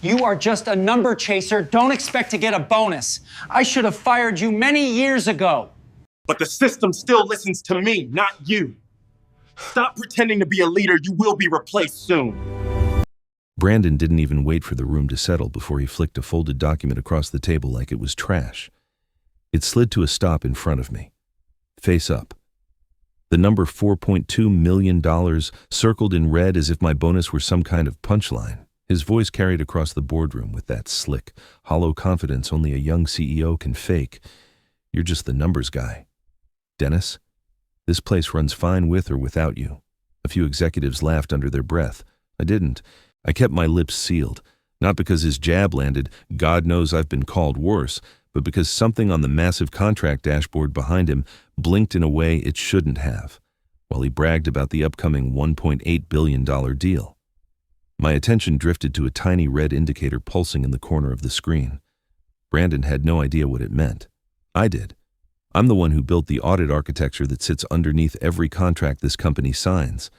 You are just a number chaser. Don't expect to get a bonus. I should have fired you many years ago. But the system still listens to me, not you. Stop pretending to be a leader. You will be replaced soon. Brandon didn't even wait for the room to settle before he flicked a folded document across the table like it was trash. It slid to a stop in front of me, face up. The number $4.2 million circled in red as if my bonus were some kind of punchline. His voice carried across the boardroom with that slick, hollow confidence only a young CEO can fake. You're just the numbers guy. Dennis, this place runs fine with or without you. A few executives laughed under their breath. I didn't. I kept my lips sealed, not because his jab landed, God knows I've been called worse, but because something on the massive contract dashboard behind him blinked in a way it shouldn't have, while he bragged about the upcoming $1.8 billion deal. My attention drifted to a tiny red indicator pulsing in the corner of the screen. Brandon had no idea what it meant. I did. I'm the one who built the audit architecture that sits underneath every contract this company signs.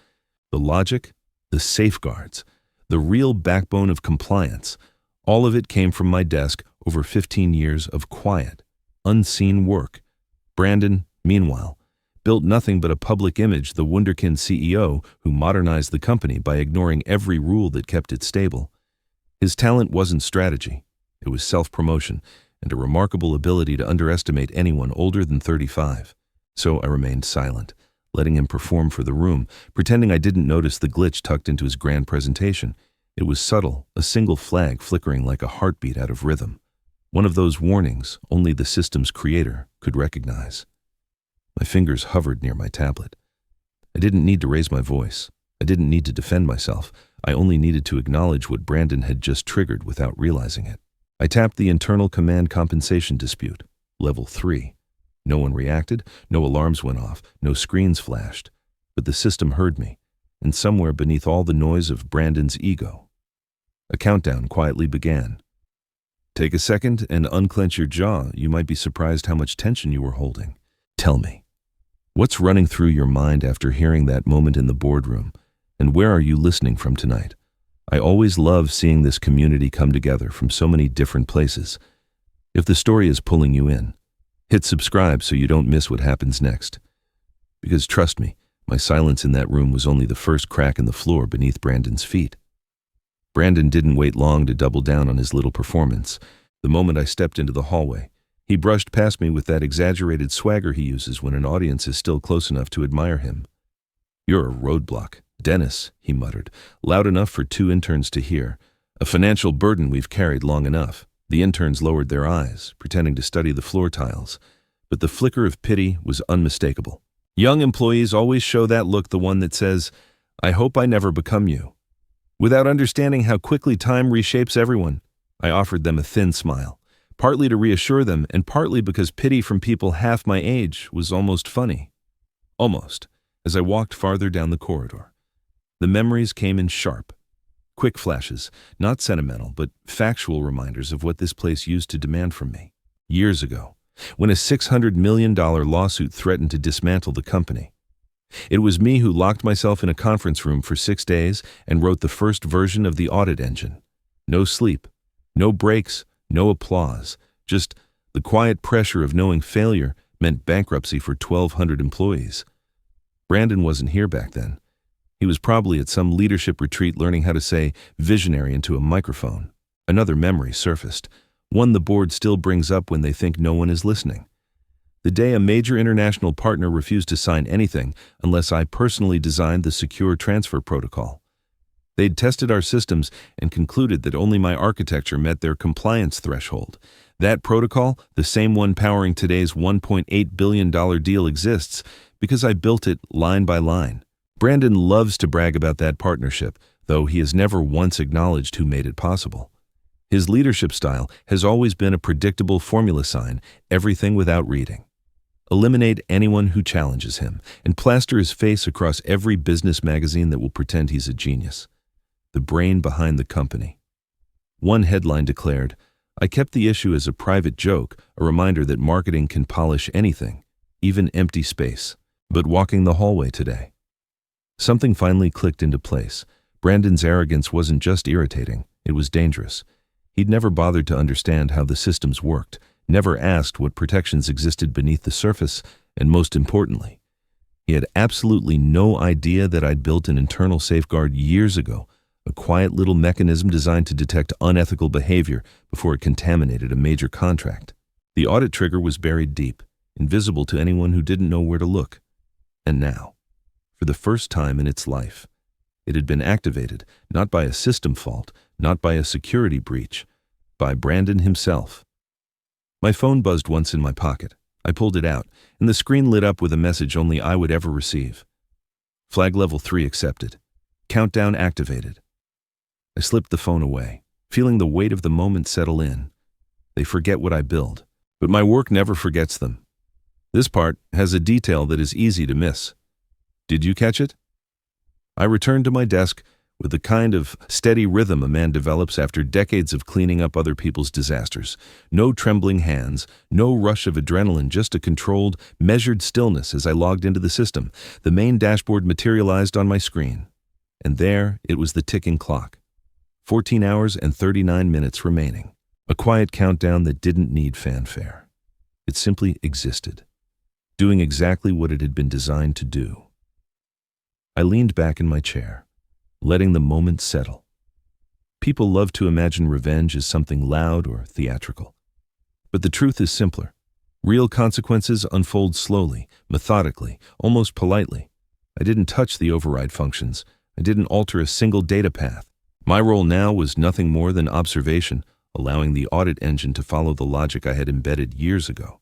The logic, the safeguards, the real backbone of compliance, all of it came from my desk over 15 years of quiet, unseen work. Brandon, meanwhile, built nothing but a public image, the wunderkind CEO who modernized the company by ignoring every rule that kept it stable. His talent wasn't strategy. It was self-promotion and a remarkable ability to underestimate anyone older than 35. So I remained silent, letting him perform for the room, pretending I didn't notice the glitch tucked into his grand presentation. It was subtle, a single flag flickering like a heartbeat out of rhythm. One of those warnings only the system's creator could recognize. My fingers hovered near my tablet. I didn't need to raise my voice. I didn't need to defend myself. I only needed to acknowledge what Brandon had just triggered without realizing it. I tapped the internal command compensation dispute, level 3. No one reacted, no alarms went off, no screens flashed. But the system heard me, and somewhere beneath all the noise of Brandon's ego, a countdown quietly began. Take a second and unclench your jaw. You might be surprised how much tension you were holding. Tell me, what's running through your mind after hearing that moment in the boardroom, and where are you listening from tonight? I always love seeing this community come together from so many different places. If the story is pulling you in, hit subscribe so you don't miss what happens next. Because trust me, my silence in that room was only the first crack in the floor beneath Brandon's feet. Brandon didn't wait long to double down on his little performance. The moment I stepped into the hallway, he brushed past me with that exaggerated swagger he uses when an audience is still close enough to admire him. You're a roadblock, Dennis, he muttered, loud enough for 2 interns to hear. A financial burden we've carried long enough. The interns lowered their eyes, pretending to study the floor tiles, but the flicker of pity was unmistakable. Young employees always show that look, the one that says, I hope I never become you. Without understanding how quickly time reshapes everyone, I offered them a thin smile, partly to reassure them and partly because pity from people half my age was almost funny. Almost, as I walked farther down the corridor. The memories came in sharp, quick flashes, not sentimental, but factual reminders of what this place used to demand from me. Years ago, when a $600 million lawsuit threatened to dismantle the company. It was me who locked myself in a conference room for 6 days and wrote the first version of the audit engine. No sleep, no breaks, no applause, just the quiet pressure of knowing failure meant bankruptcy for 1,200 employees. Brandon wasn't here back then. He was probably at some leadership retreat learning how to say visionary into a microphone. Another memory surfaced, one the board still brings up when they think no one is listening. The day a major international partner refused to sign anything unless I personally designed the secure transfer protocol. They'd tested our systems and concluded that only my architecture met their compliance threshold. That protocol, the same one powering today's $1.8 billion deal, exists because I built it line by line. Brandon loves to brag about that partnership, though he has never once acknowledged who made it possible. His leadership style has always been a predictable formula sign, everything without reading. Eliminate anyone who challenges him, and plaster his face across every business magazine that will pretend he's a genius. The brain behind the company. One headline declared, I kept the issue as a private joke, a reminder that marketing can polish anything, even empty space. But walking the hallway today, something finally clicked into place. Brandon's arrogance wasn't just irritating, it was dangerous. He'd never bothered to understand how the systems worked, never asked what protections existed beneath the surface, and most importantly, he had absolutely no idea that I'd built an internal safeguard years ago, a quiet little mechanism designed to detect unethical behavior before it contaminated a major contract. The audit trigger was buried deep, invisible to anyone who didn't know where to look. And now, for the first time in its life, it had been activated, not by a system fault, not by a security breach, by Brandon himself. My phone buzzed once in my pocket. I pulled it out, and the screen lit up with a message only I would ever receive. Flag level 3 accepted. Countdown activated. I slipped the phone away, feeling the weight of the moment settle in. They forget what I build, but my work never forgets them. This part has a detail that is easy to miss. Did you catch it? I returned to my desk with the kind of steady rhythm a man develops after decades of cleaning up other people's disasters. No trembling hands, no rush of adrenaline, just a controlled, measured stillness as I logged into the system. The main dashboard materialized on my screen. And there it was, the ticking clock. 14 hours and 39 minutes remaining. A quiet countdown that didn't need fanfare. It simply existed, doing exactly what it had been designed to do. I leaned back in my chair, letting the moment settle. People love to imagine revenge as something loud or theatrical. But the truth is simpler. Real consequences unfold slowly, methodically, almost politely. I didn't touch the override functions. I didn't alter a single data path. My role now was nothing more than observation, allowing the audit engine to follow the logic I had embedded years ago.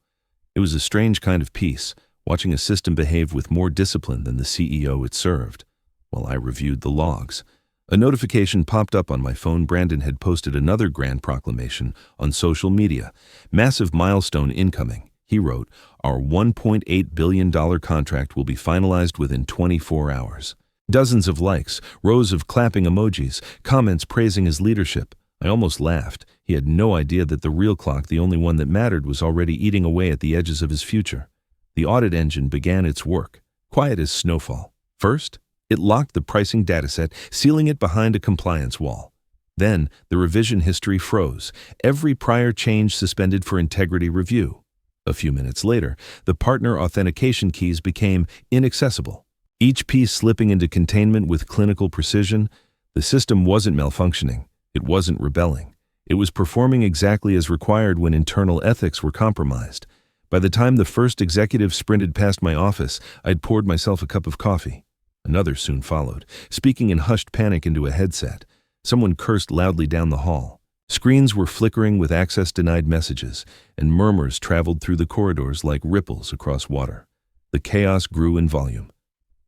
It was a strange kind of peace, watching a system behave with more discipline than the CEO it served. While I reviewed the logs, a notification popped up on my phone. Brandon had posted another grand proclamation on social media. Massive milestone incoming. He wrote, "Our $1.8 billion contract will be finalized within 24 hours. Dozens of likes, rows of clapping emojis, comments praising his leadership. I almost laughed. He had no idea that the real clock, the only one that mattered, was already eating away at the edges of his future. The audit engine began its work, quiet as snowfall. First, it locked the pricing dataset, sealing it behind a compliance wall. Then, the revision history froze, every prior change suspended for integrity review. A few minutes later, the partner authentication keys became inaccessible, each piece slipping into containment with clinical precision. The system wasn't malfunctioning. It wasn't rebelling. It was performing exactly as required when internal ethics were compromised. By the time the first executive sprinted past my office, I'd poured myself a cup of coffee. Another soon followed, speaking in hushed panic into a headset. Someone cursed loudly down the hall. Screens were flickering with access-denied messages, and murmurs traveled through the corridors like ripples across water. The chaos grew in volume,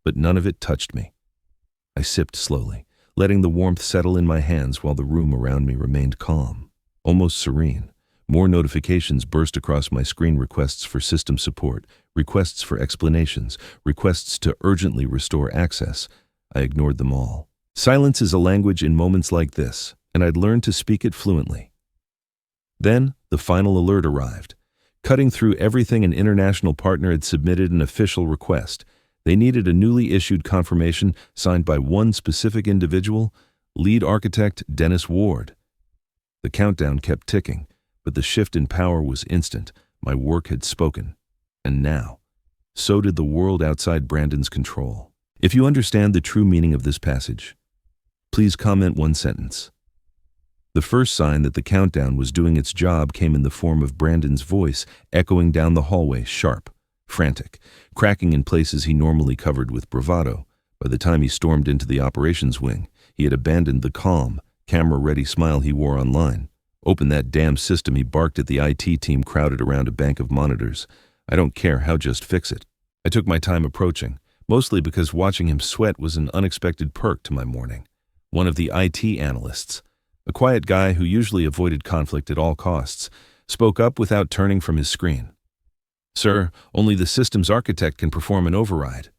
but none of it touched me. I sipped slowly, letting the warmth settle in my hands while the room around me remained calm, almost serene. More notifications burst across my screen: requests for system support, requests for explanations, requests to urgently restore access. I ignored them all. Silence is a language in moments like this, and I'd learned to speak it fluently. Then, the final alert arrived. Cutting through everything, an international partner had submitted an official request. They needed a newly issued confirmation signed by one specific individual, lead architect Dennis Ward. The countdown kept ticking, but the shift in power was instant. My work had spoken. And now, so did the world outside Brandon's control. If you understand the true meaning of this passage, please comment one sentence. The first sign that the countdown was doing its job came in the form of Brandon's voice echoing down the hallway, sharp, frantic, cracking in places he normally covered with bravado. By the time he stormed into the operations wing, he had abandoned the calm, camera-ready smile he wore online. "Open that damn system," he barked at the IT team crowded around a bank of monitors. "I don't care how, just fix it." I took my time approaching, mostly because watching him sweat was an unexpected perk to my morning. One of the IT analysts, a quiet guy who usually avoided conflict at all costs, spoke up without turning from his screen. "Sir, only the systems architect can perform an override."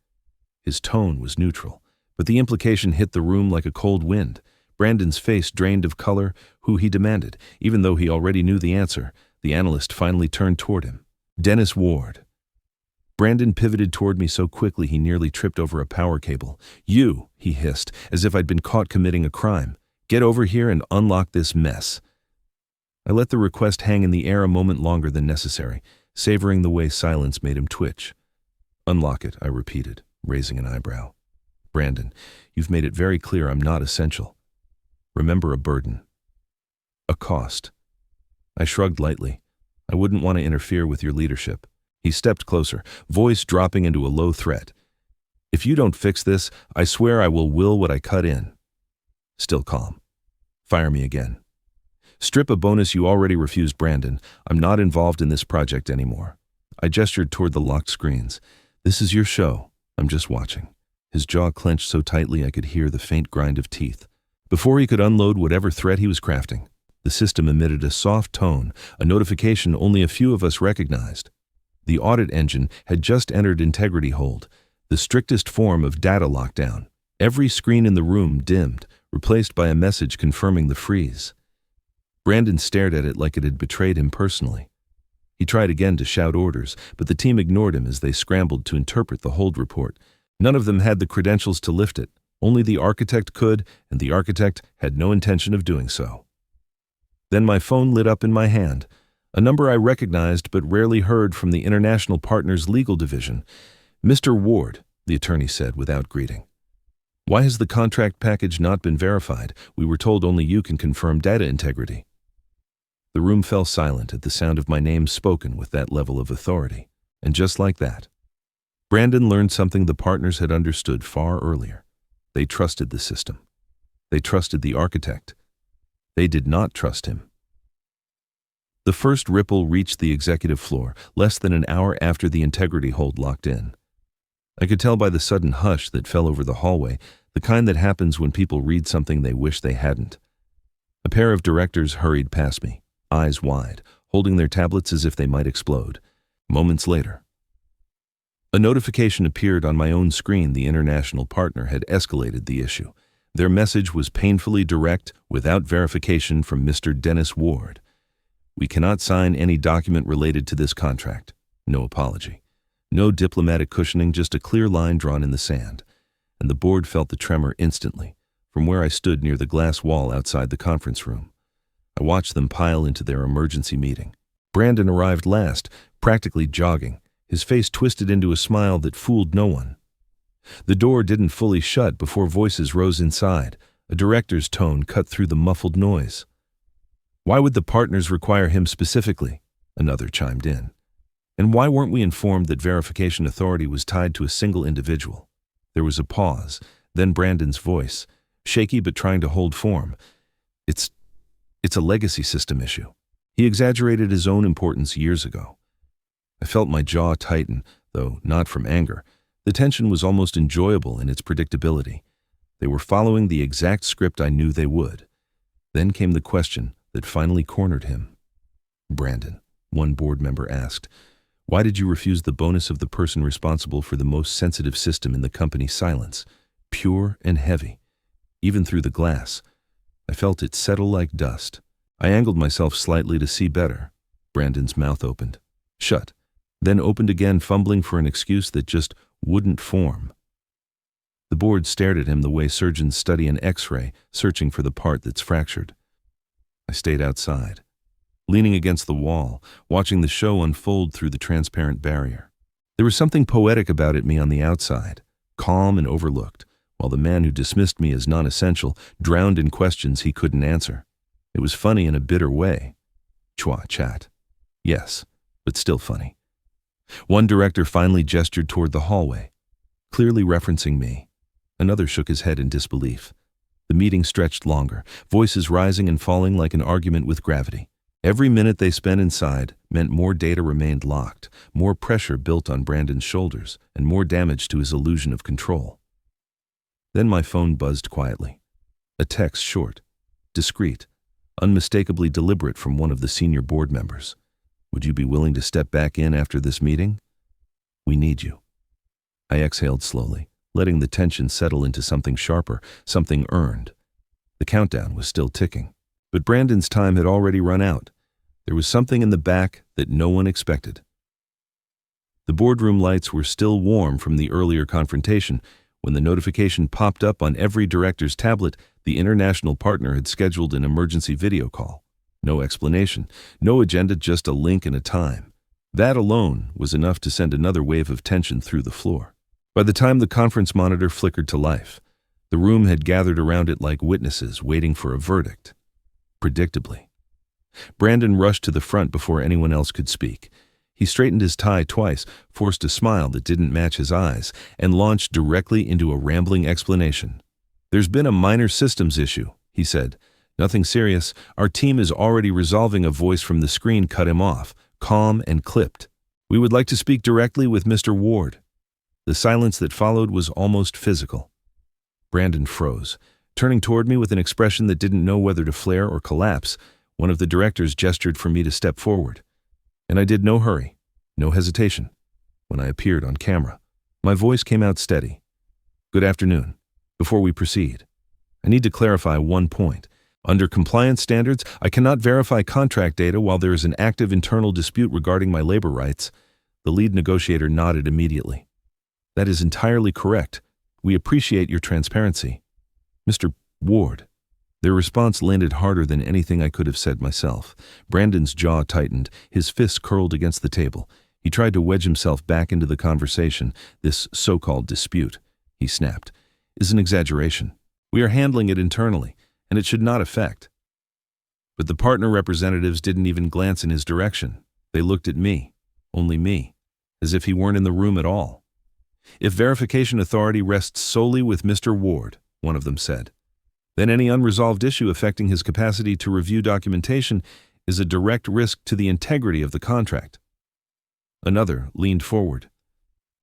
His tone was neutral, but the implication hit the room like a cold wind. Brandon's face drained of color. Who, he demanded, even though he already knew the answer. The analyst finally turned toward him. "Dennis Ward." Brandon pivoted toward me so quickly he nearly tripped over a power cable. "You," he hissed, as if I'd been caught committing a crime. "Get over here and unlock this mess." I let the request hang in the air a moment longer than necessary, savoring the way silence made him twitch. "Unlock it," I repeated, raising an eyebrow. "Brandon, you've made it very clear I'm not essential. Remember a burden. A cost." I shrugged lightly. "I wouldn't want to interfere with your leadership." He stepped closer, voice dropping into a low threat. "If you don't fix this, I swear I will what I cut in." Still calm. "Fire me again. Strip a bonus you already refused, Brandon. I'm not involved in this project anymore." I gestured toward the locked screens. "This is your show. I'm just watching." His jaw clenched so tightly I could hear the faint grind of teeth. Before he could unload whatever threat he was crafting, the system emitted a soft tone, a notification only a few of us recognized. The audit engine had just entered integrity hold, the strictest form of data lockdown. Every screen in the room dimmed, replaced by a message confirming the freeze. Brandon stared at it like it had betrayed him personally. He tried again to shout orders, but the team ignored him as they scrambled to interpret the hold report. None of them had the credentials to lift it. Only the architect could, and the architect had no intention of doing so. Then my phone lit up in my hand, a number I recognized but rarely heard from the International Partners Legal Division. "Mr. Ward," the attorney said without greeting. "Why has the contract package not been verified? We were told only you can confirm data integrity." The room fell silent at the sound of my name spoken with that level of authority. And just like that, Brandon learned something the partners had understood far earlier. They trusted the system. They trusted the architect. They did not trust him. The first ripple reached the executive floor, less than an hour after the integrity hold locked in. I could tell by the sudden hush that fell over the hallway, the kind that happens when people read something they wish they hadn't. A pair of directors hurried past me, eyes wide, holding their tablets as if they might explode. Moments later, a notification appeared on my own screen. The international partner had escalated the issue. Their message was painfully direct, without verification, from Mr. Dennis Ward. "We cannot sign any document related to this contract." No apology. No diplomatic cushioning, just a clear line drawn in the sand. And the board felt the tremor instantly, from where I stood near the glass wall outside the conference room. I watched them pile into their emergency meeting. Brandon arrived last, practically jogging, his face twisted into a smile that fooled no one. The door didn't fully shut before voices rose inside. A director's tone cut through the muffled noise. "Why would the partners require him specifically?" Another chimed in. "And why weren't we informed that verification authority was tied to a single individual?" There was a pause, then Brandon's voice, shaky but trying to hold form. It's a legacy system issue. He exaggerated his own importance years ago." I felt my jaw tighten, though not from anger. The tension was almost enjoyable in its predictability. They were following the exact script I knew they would. Then came the question that finally cornered him. "Brandon," one board member asked, "why did you refuse the bonus of the person responsible for the most sensitive system in the company?" Silence, pure and heavy. Even through the glass, I felt it settle like dust. I angled myself slightly to see better. Brandon's mouth opened, shut, then opened again, fumbling for an excuse that just wouldn't form. The board stared at him the way surgeons study an X-ray, searching for the part that's fractured. I stayed outside, leaning against the wall, watching the show unfold through the transparent barrier. There was something poetic about me on the outside, calm and overlooked, while the man who dismissed me as non-essential drowned in questions he couldn't answer. It was funny in a bitter way. Chua chat. Yes, but still funny. One director finally gestured toward the hallway, clearly referencing me. Another shook his head in disbelief. The meeting stretched longer, voices rising and falling like an argument with gravity. Every minute they spent inside meant more data remained locked, more pressure built on Brandon's shoulders, and more damage to his illusion of control. Then my phone buzzed quietly. A text, short, discreet, unmistakably deliberate, from one of the senior board members. "Would you be willing to step back in after this meeting? We need you." I exhaled slowly, letting the tension settle into something sharper, something earned. The countdown was still ticking, but Brandon's time had already run out. There was something in the back that no one expected. The boardroom lights were still warm from the earlier confrontation when the notification popped up on every director's tablet. The international partner had scheduled an emergency video call. No explanation, no agenda, just a link and a time. That alone was enough to send another wave of tension through the floor. By the time the conference monitor flickered to life, the room had gathered around it like witnesses waiting for a verdict. Predictably. Brandon rushed to the front before anyone else could speak. He straightened his tie twice, forced a smile that didn't match his eyes, and launched directly into a rambling explanation. "There's been a minor systems issue," he said. "Nothing serious. Our team is already resolving." A voice from the screen cut him off, calm and clipped. "We would like to speak directly with Mr. Ward." The silence that followed was almost physical. Brandon froze, turning toward me with an expression that didn't know whether to flare or collapse. One of the directors gestured for me to step forward. And I did, no hurry, no hesitation. When I appeared on camera, my voice came out steady. "Good afternoon. Before we proceed, I need to clarify one point. Under compliance standards, I cannot verify contract data while there is an active internal dispute regarding my labor rights." The lead negotiator nodded immediately. "That is entirely correct. We appreciate your transparency." "Mr. Ward." Their response landed harder than anything I could have said myself. Brandon's jaw tightened, his fists curled against the table. He tried to wedge himself back into the conversation. "This so-called dispute," he snapped, "is an exaggeration. We are handling it internally, and it should not affect." But the partner representatives didn't even glance in his direction. They looked at me, only me, as if he weren't in the room at all. "If verification authority rests solely with Mr. Ward," one of them said, "then any unresolved issue affecting his capacity to review documentation is a direct risk to the integrity of the contract." Another leaned forward.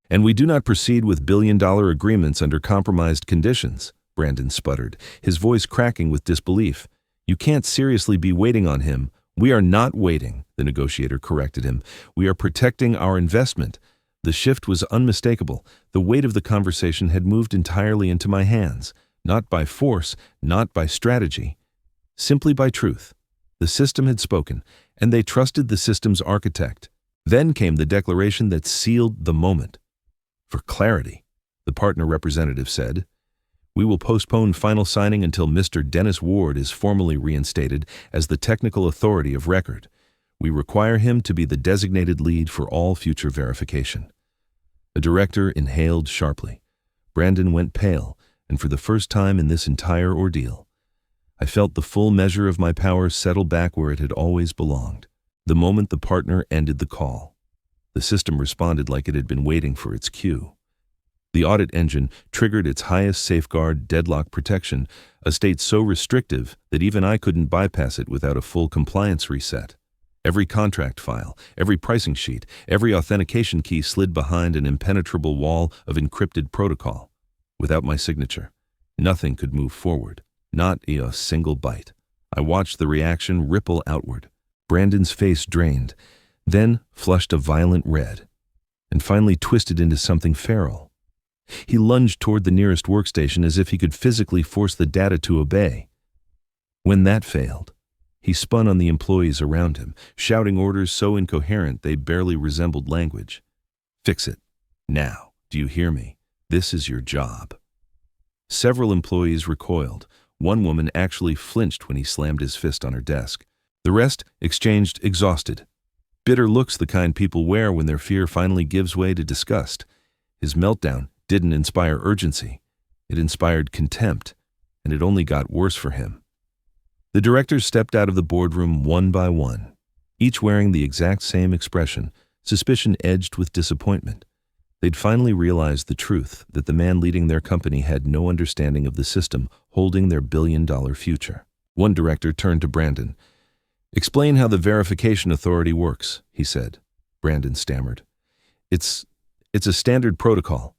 "And we do not proceed with billion-dollar agreements under compromised conditions," Brandon sputtered, his voice cracking with disbelief. "You can't seriously be waiting on him." "We are not waiting," the negotiator corrected him. "We are protecting our investment." The shift was unmistakable. The weight of the conversation had moved entirely into my hands. Not by force, not by strategy, simply by truth. The system had spoken, and they trusted the system's architect. Then came the declaration that sealed the moment. "For clarity," the partner representative said, "we will postpone final signing until Mr. Dennis Ward is formally reinstated as the technical authority of record. We require him to be the designated lead for all future verification." A director inhaled sharply. Brandon went pale, and for the first time in this entire ordeal, I felt the full measure of my power settle back where it had always belonged. The moment the partner ended the call, the system responded like it had been waiting for its cue. The audit engine triggered its highest safeguard, deadlock protection, a state so restrictive that even I couldn't bypass it without a full compliance reset. Every contract file, every pricing sheet, every authentication key slid behind an impenetrable wall of encrypted protocol. Without my signature, nothing could move forward, not a single byte. I watched the reaction ripple outward. Brandon's face drained, then flushed a violent red, and finally twisted into something feral. He lunged toward the nearest workstation as if he could physically force the data to obey. When that failed, he spun on the employees around him, shouting orders so incoherent they barely resembled language. "Fix it. Now. Do you hear me? This is your job." Several employees recoiled. One woman actually flinched when he slammed his fist on her desk. The rest exchanged exhausted, bitter looks, the kind people wear when their fear finally gives way to disgust. His meltdown didn't inspire urgency. It inspired contempt, and it only got worse for him. The directors stepped out of the boardroom one by one, each wearing the exact same expression, suspicion edged with disappointment. They'd finally realized the truth, that the man leading their company had no understanding of the system holding their billion-dollar future. One director turned to Brandon. "Explain how the verification authority works," he said. Brandon stammered. It's a standard protocol."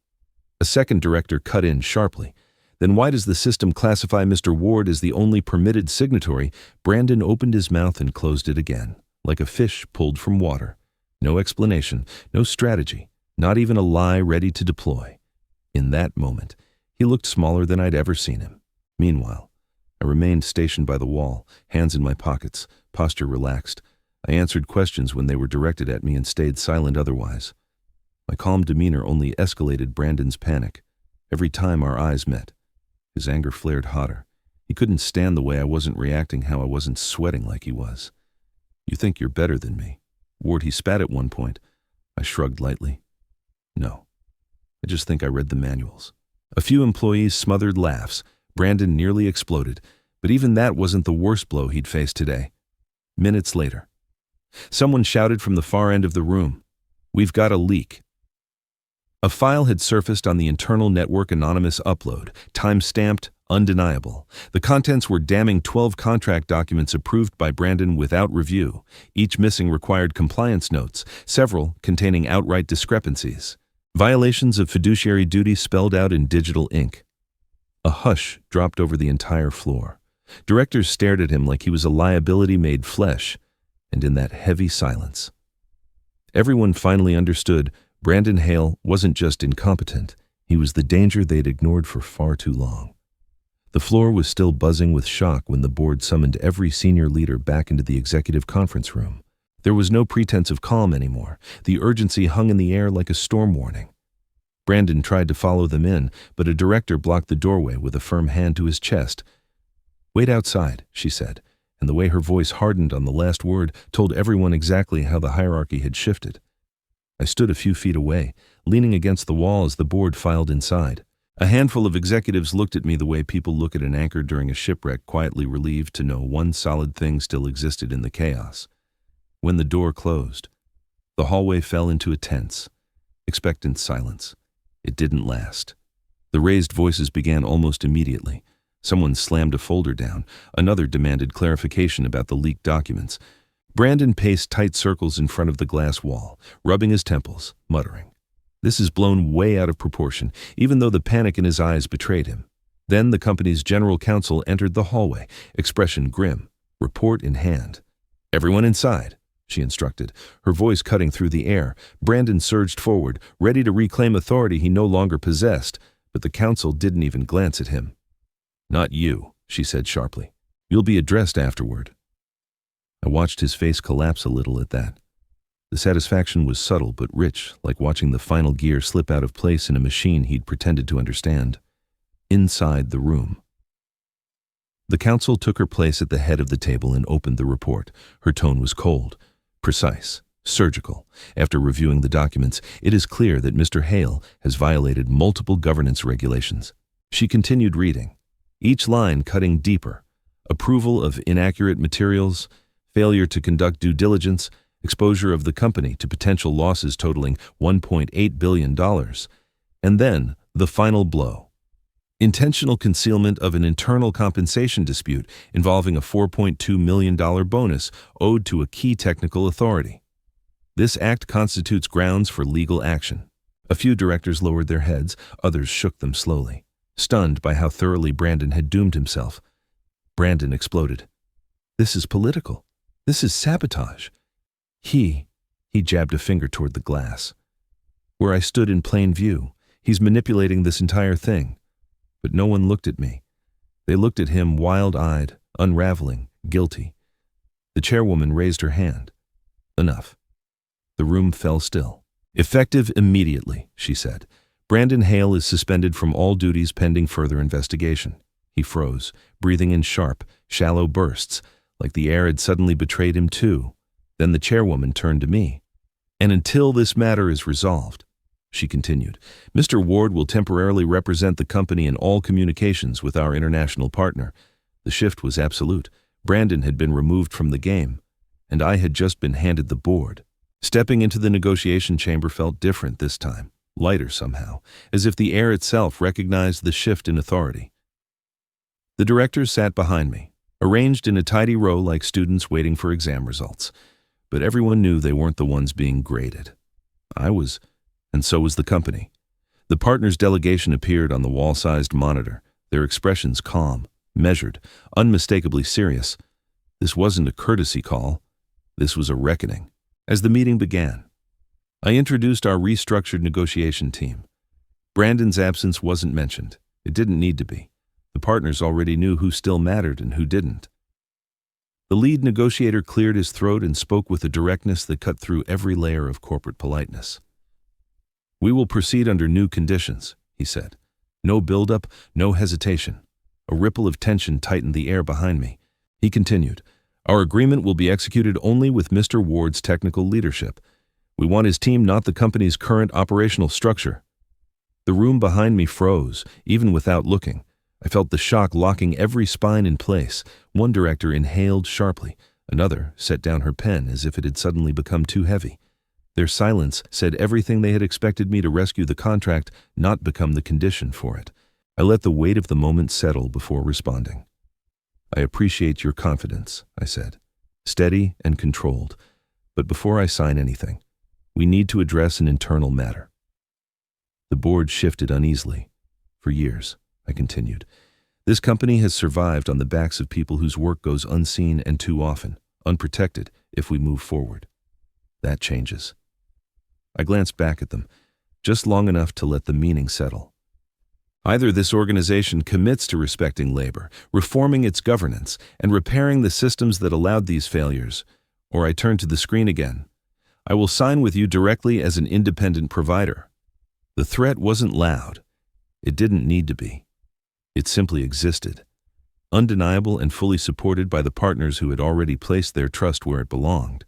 A second director cut in sharply. "Then why does the system classify Mr. Ward as the only permitted signatory?" Brandon opened his mouth and closed it again, like a fish pulled from water. No explanation, no strategy. Not even a lie ready to deploy. In that moment, he looked smaller than I'd ever seen him. Meanwhile, I remained stationed by the wall, hands in my pockets, posture relaxed. I answered questions when they were directed at me and stayed silent otherwise. My calm demeanor only escalated Brandon's panic. Every time our eyes met, his anger flared hotter. He couldn't stand the way I wasn't reacting, how I wasn't sweating like he was. "You think you're better than me, Ward," he spat at one point. I shrugged lightly. "No, I just think I read the manuals." A few employees smothered laughs. Brandon nearly exploded, but even that wasn't the worst blow he'd faced today. Minutes later, someone shouted from the far end of the room, "We've got a leak." A file had surfaced on the internal network anonymous upload, time-stamped, undeniable. The contents were damning 12 contract documents approved by Brandon without review, each missing required compliance notes, several containing outright discrepancies. Violations of fiduciary duty spelled out in digital ink. A hush dropped over the entire floor. Directors stared at him like he was a liability made flesh, and in that heavy silence, everyone finally understood Brandon Hale wasn't just incompetent, he was the danger they'd ignored for far too long. The floor was still buzzing with shock when the board summoned every senior leader back into the executive conference room. There was no pretense of calm anymore. The urgency hung in the air like a storm warning. Brandon tried to follow them in, but a director blocked the doorway with a firm hand to his chest. "Wait outside," she said, and the way her voice hardened on the last word told everyone exactly how the hierarchy had shifted. I stood a few feet away, leaning against the wall as the board filed inside. A handful of executives looked at me the way people look at an anchor during a shipwreck, quietly relieved to know one solid thing still existed in the chaos. When the door closed, the hallway fell into a tense, expectant silence. It didn't last. The raised voices began almost immediately. Someone slammed a folder down. Another demanded clarification about the leaked documents. Brandon paced tight circles in front of the glass wall, rubbing his temples, muttering. This is blown way out of proportion, even though the panic in his eyes betrayed him. Then the company's general counsel entered the hallway, expression grim, report in hand. "Everyone inside," she instructed, her voice cutting through the air. Brandon surged forward, ready to reclaim authority he no longer possessed, but the counsel didn't even glance at him. "Not you," she said sharply. "You'll be addressed afterward." I watched his face collapse a little at that. The satisfaction was subtle but rich, like watching the final gear slip out of place in a machine he'd pretended to understand. Inside the room, the counsel took her place at the head of the table and opened the report. Her tone was cold, precise, surgical. After reviewing the documents, it is clear that Mr. Hale has violated multiple governance regulations. She continued reading, each line cutting deeper. Approval of inaccurate materials, failure to conduct due diligence, exposure of the company to potential losses totaling $1.8 billion. And then, the final blow. Intentional concealment of an internal compensation dispute involving a $4.2 million bonus owed to a key technical authority. This act constitutes grounds for legal action. A few directors lowered their heads, others shook them slowly, stunned by how thoroughly Brandon had doomed himself. Brandon exploded. "This is political. This is sabotage." He jabbed a finger toward the glass. "Where I stood in plain view, he's manipulating this entire thing." But no one looked at me. They looked at him wild-eyed, unraveling, guilty. The chairwoman raised her hand. "Enough." The room fell still. "Effective immediately," she said. "Brandon Hale is suspended from all duties pending further investigation." He froze, breathing in sharp, shallow bursts, like the air had suddenly betrayed him too. Then the chairwoman turned to me. "And until this matter is resolved," she continued, "Mr. Ward will temporarily represent the company in all communications with our international partner." The shift was absolute. Brandon had been removed from the game, and I had just been handed the board. Stepping into the negotiation chamber felt different this time, lighter somehow, as if the air itself recognized the shift in authority. The directors sat behind me, arranged in a tidy row like students waiting for exam results. But everyone knew they weren't the ones being graded. I was, and so was the company. The partners' delegation appeared on the wall-sized monitor, their expressions calm, measured, unmistakably serious. This wasn't a courtesy call. This was a reckoning. As the meeting began, I introduced our restructured negotiation team. Brandon's absence wasn't mentioned. It didn't need to be. The partners already knew who still mattered and who didn't. The lead negotiator cleared his throat and spoke with a directness that cut through every layer of corporate politeness. "We will proceed under new conditions," he said. "No buildup, no hesitation. A ripple of tension tightened the air behind me. He continued, "Our agreement will be executed only with Mr. Ward's technical leadership. We want his team, not the company's current operational structure." The room behind me froze, even without looking. I felt the shock locking every spine in place. One director inhaled sharply. Another set down her pen as if it had suddenly become too heavy. Their silence said everything they had expected me to rescue the contract, not become the condition for it. I let the weight of the moment settle before responding. "I appreciate your confidence," I said, steady and controlled. "But before I sign anything, we need to address an internal matter." The board shifted uneasily. "For years," I continued, "this company has survived on the backs of people whose work goes unseen and too often, unprotected if we move forward. That changes." I glanced back at them, just long enough to let the meaning settle. "Either this organization commits to respecting labor, reforming its governance, and repairing the systems that allowed these failures, or I turn to the screen again. I will sign with you directly as an independent provider." The threat wasn't loud. It didn't need to be. It simply existed, undeniable and fully supported by the partners who had already placed their trust where it belonged.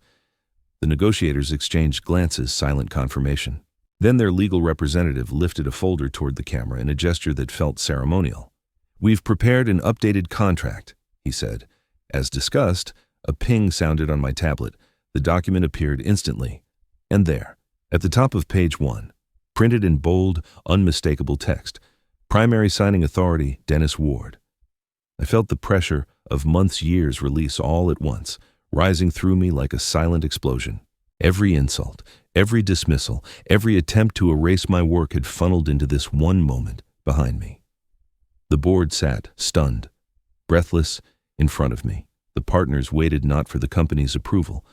The negotiators exchanged glances, silent confirmation. Then their legal representative lifted a folder toward the camera in a gesture that felt ceremonial. "We've prepared an updated contract," he said. As discussed, a ping sounded on my tablet. The document appeared instantly. And there, at the top of page 1, printed in bold, unmistakable text, "Primary signing authority, Dennis Ward." I felt the pressure of years release all at once, rising through me like a silent explosion. Every insult, every dismissal, every attempt to erase my work had funneled into this one moment behind me. The board sat, stunned, breathless, in front of me. The partners waited not for the company's approval,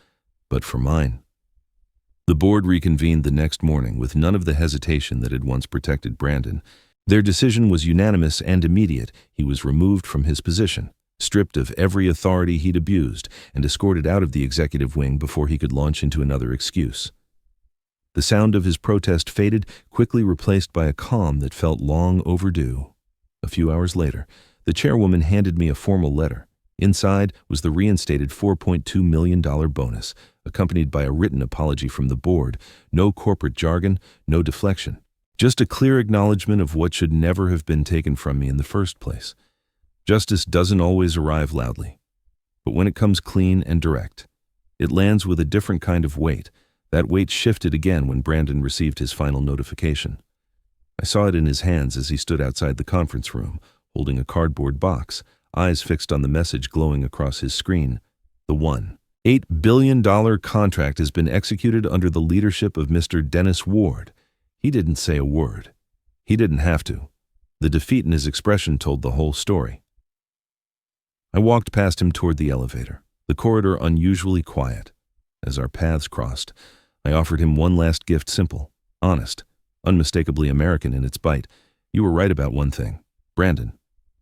but for mine. The board reconvened the next morning with none of the hesitation that had once protected Brandon. Their decision was unanimous and immediate. He was removed from his position, stripped of every authority he'd abused, and escorted out of the executive wing before he could launch into another excuse. The sound of his protest faded, quickly replaced by a calm that felt long overdue. A few hours later, the chairwoman handed me a formal letter. Inside was the reinstated $4.2 million bonus, accompanied by a written apology from the board. No corporate jargon, no deflection. Just a clear acknowledgement of what should never have been taken from me in the first place. Justice doesn't always arrive loudly, but when it comes clean and direct, it lands with a different kind of weight. That weight shifted again when Brandon received his final notification. I saw it in his hands as he stood outside the conference room, holding a cardboard box, eyes fixed on the message glowing across his screen. The $1.8 billion contract has been executed under the leadership of Mr. Dennis Ward. He didn't say a word. He didn't have to. The defeat in his expression told the whole story. I walked past him toward the elevator, the corridor unusually quiet. As our paths crossed, I offered him one last gift, simple, honest, unmistakably American in its bite. "You were right about one thing, Brandon.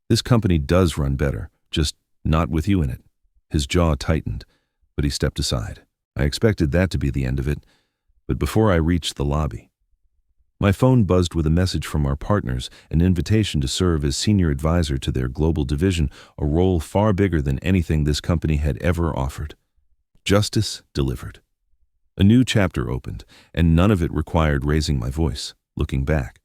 This company does run better, just not with you in it." His jaw tightened, but he stepped aside. I expected that to be the end of it, but before I reached the lobby, my phone buzzed with a message from our partners, an invitation to serve as senior advisor to their global division, a role far bigger than anything this company had ever offered. Justice delivered. A new chapter opened, and none of it required raising my voice, looking back.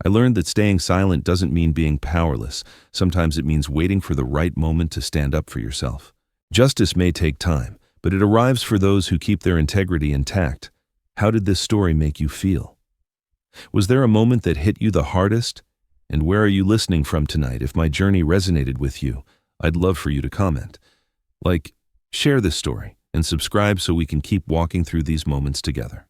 I learned that staying silent doesn't mean being powerless. Sometimes it means waiting for the right moment to stand up for yourself. Justice may take time, but it arrives for those who keep their integrity intact. How did this story make you feel? Was there a moment that hit you the hardest? And where are you listening from tonight? If my journey resonated with you, I'd love for you to comment. Share this story, and subscribe so we can keep walking through these moments together.